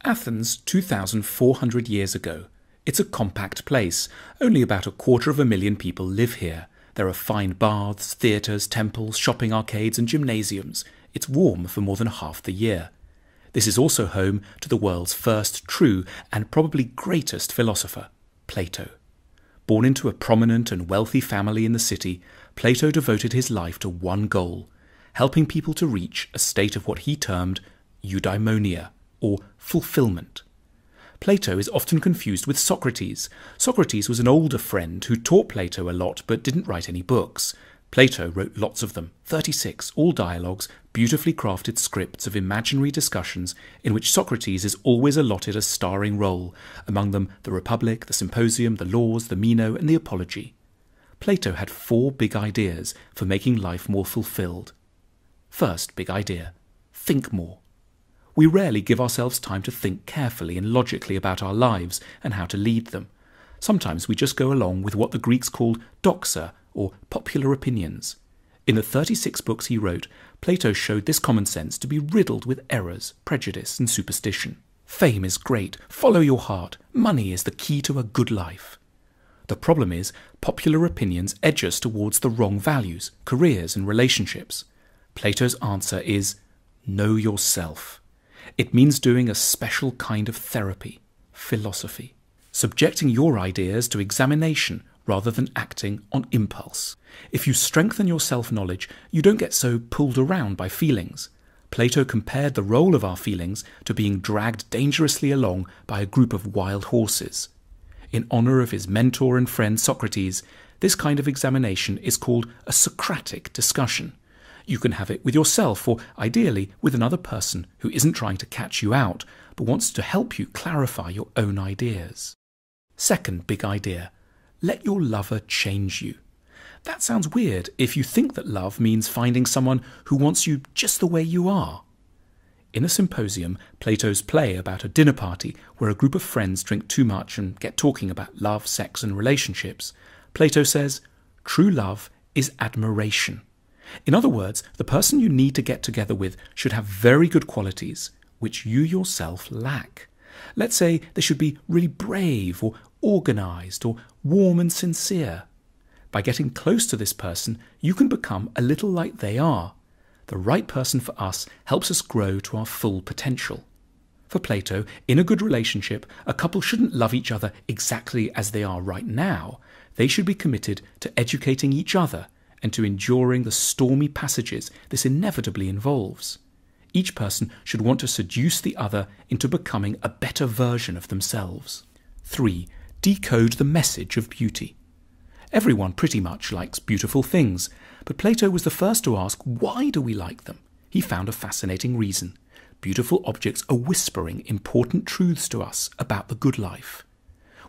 Athens 2,400 years ago. It's a compact place. Only about 250,000 people live here. There are fine baths, theatres, temples, shopping arcades and gymnasiums. It's warm for more than half the year. This is also home to the world's first true and probably greatest philosopher, Plato. Born into a prominent and wealthy family in the city, Plato devoted his life to one goal, helping people to reach a state of what he termed eudaimonia, or fulfillment. Plato is often confused with Socrates. Socrates was an older friend who taught Plato a lot but didn't write any books. Plato wrote lots of them, 36, all dialogues, beautifully crafted scripts of imaginary discussions in which Socrates is always allotted a starring role, among them the Republic, the Symposium, the Laws, the Meno and the Apology. Plato had 4 big ideas for making life more fulfilled. First big idea, think more. We rarely give ourselves time to think carefully and logically about our lives and how to lead them. Sometimes we just go along with what the Greeks called doxa, or popular opinions. In the 36 books he wrote, Plato showed this common sense to be riddled with errors, prejudice and superstition. Fame is great, follow your heart, money is the key to a good life. The problem is, popular opinions edge us towards the wrong values, careers and relationships. Plato's answer is, know yourself. It means doing a special kind of therapy, philosophy, subjecting your ideas to examination rather than acting on impulse. If you strengthen your self-knowledge, you don't get so pulled around by feelings. Plato compared the role of our feelings to being dragged dangerously along by a group of wild horses. In honour of his mentor and friend Socrates, this kind of examination is called a Socratic discussion. You can have it with yourself or, ideally, with another person who isn't trying to catch you out, but wants to help you clarify your own ideas. Second big idea, let your lover change you. That sounds weird if you think that love means finding someone who wants you just the way you are. In a Symposium, Plato's play about a dinner party where a group of friends drink too much and get talking about love, sex and relationships, Plato says, true love is admiration. In other words, the person you need to get together with should have very good qualities, which you yourself lack. Let's say they should be really brave or organised or warm and sincere. By getting close to this person, you can become a little like they are. The right person for us helps us grow to our full potential. For Plato, in a good relationship, a couple shouldn't love each other exactly as they are right now. They should be committed to educating each other and to enduring the stormy passages this inevitably involves. Each person should want to seduce the other into becoming a better version of themselves. 3. Decode the message of beauty. Everyone pretty much likes beautiful things, but Plato was the first to ask, why do we like them? He found a fascinating reason. Beautiful objects are whispering important truths to us about the good life.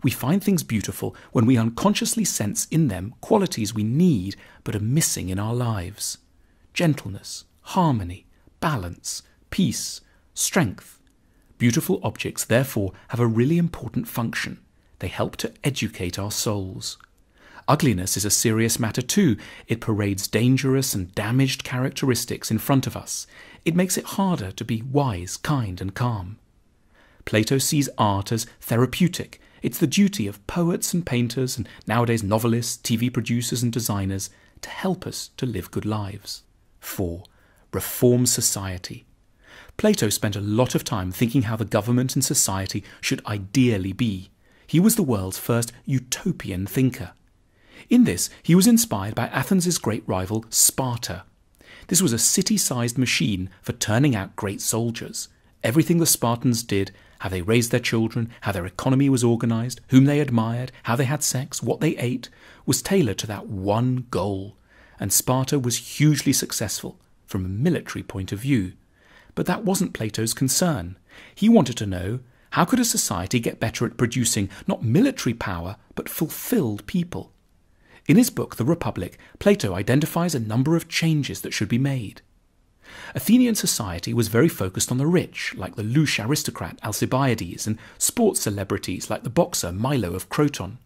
We find things beautiful when we unconsciously sense in them qualities we need but are missing in our lives. Gentleness, harmony, balance, peace, strength. Beautiful objects therefore have a really important function. They help to educate our souls. Ugliness is a serious matter too. It parades dangerous and damaged characteristics in front of us. It makes it harder to be wise, kind and calm. Plato sees art as therapeutic. It's the duty of poets and painters and nowadays novelists, TV producers and designers to help us to live good lives. 4. Reform society. Plato spent a lot of time thinking how the government and society should ideally be. He was the world's first utopian thinker. In this, he was inspired by Athens' great rival, Sparta. This was a city-sized machine for turning out great soldiers. Everything the Spartans did, how they raised their children, how their economy was organised, whom they admired, how they had sex, what they ate, was tailored to that one goal. And Sparta was hugely successful from a military point of view. But that wasn't Plato's concern. He wanted to know, how could a society get better at producing not military power, but fulfilled people? In his book, The Republic, Plato identifies a number of changes that should be made. Athenian society was very focused on the rich, like the louche aristocrat Alcibiades, and sports celebrities like the boxer Milo of Croton.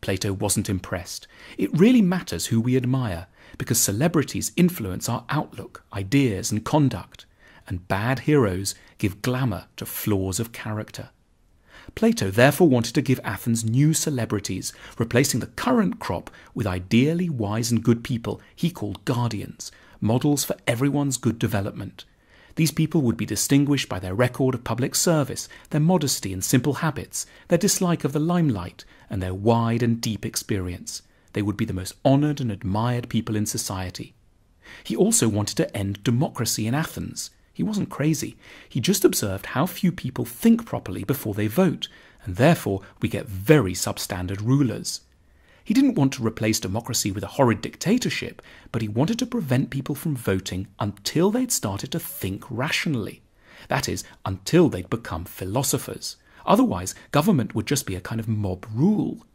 Plato wasn't impressed. It really matters who we admire, because celebrities influence our outlook, ideas and conduct, and bad heroes give glamour to flaws of character. Plato therefore wanted to give Athens new celebrities, replacing the current crop with ideally wise and good people he called guardians, models for everyone's good development. These people would be distinguished by their record of public service, their modesty and simple habits, their dislike of the limelight, and their wide and deep experience. They would be the most honoured and admired people in society. He also wanted to end democracy in Athens. He wasn't crazy. He just observed how few people think properly before they vote, and therefore we get very substandard rulers. He didn't want to replace democracy with a horrid dictatorship, but he wanted to prevent people from voting until they'd started to think rationally. That is, until they'd become philosophers. Otherwise, government would just be a kind of mob rule.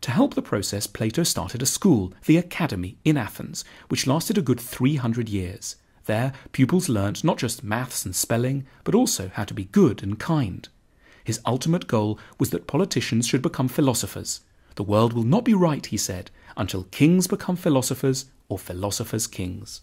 To help the process, Plato started a school, the Academy, in Athens, which lasted a good 300 years. There, pupils learnt not just maths and spelling, but also how to be good and kind. His ultimate goal was that politicians should become philosophers. The world will not be right, he said, until kings become philosophers or philosophers kings.